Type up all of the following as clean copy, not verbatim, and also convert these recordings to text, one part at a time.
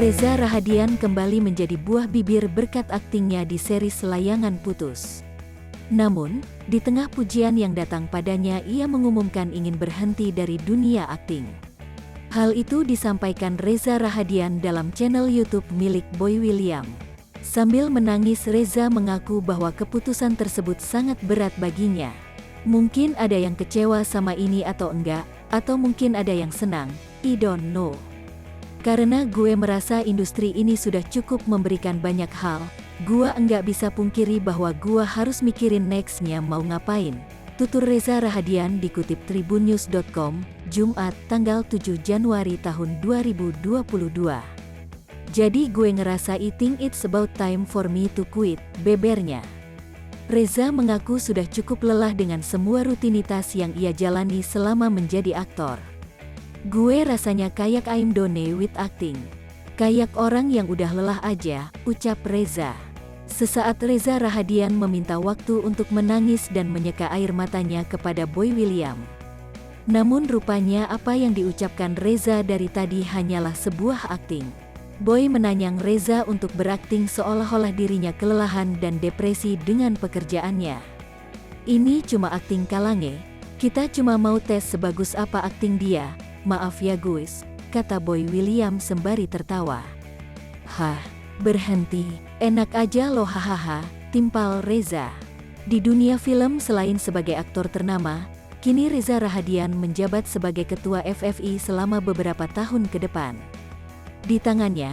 Reza Rahadian kembali menjadi buah bibir berkat aktingnya di series Layangan Putus. Namun, di tengah pujian yang datang padanya, ia mengumumkan ingin berhenti dari dunia akting. Hal itu disampaikan Reza Rahadian dalam channel YouTube milik Boy William. Sambil menangis, Reza mengaku bahwa keputusan tersebut sangat berat baginya. Mungkin ada yang kecewa sama ini atau enggak, atau mungkin ada yang senang, I don't know. Karena gue merasa industri ini sudah cukup memberikan banyak hal, gue enggak bisa pungkiri bahwa gue harus mikirin nextnya mau ngapain. Tutur Reza Rahadian dikutip tribunnews.com, Jumat tanggal 7 Januari tahun 2022. Jadi gue ngerasa I think it's about time for me to quit, bebernya. Reza mengaku sudah cukup lelah dengan semua rutinitas yang ia jalani selama menjadi aktor. Gue rasanya kayak I'm done with acting. Kayak orang yang udah lelah aja, ucap Reza. Sesaat Reza Rahadian meminta waktu untuk menangis dan menyeka air matanya kepada Boy William. Namun rupanya apa yang diucapkan Reza dari tadi hanyalah sebuah akting. Boy menanyang Reza untuk berakting seolah-olah dirinya kelelahan dan depresi dengan pekerjaannya. Ini cuma akting kalange, kita cuma mau tes sebagus apa akting dia. Maaf ya guys, kata Boy William sembari tertawa. Hah, berhenti, enak aja lo hahaha, timpal Reza. Di dunia film selain sebagai aktor ternama, kini Reza Rahadian menjabat sebagai ketua FFI selama beberapa tahun ke depan. Di tangannya,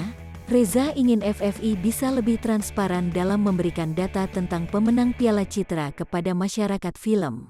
Reza ingin FFI bisa lebih transparan dalam memberikan data tentang pemenang Piala Citra kepada masyarakat film.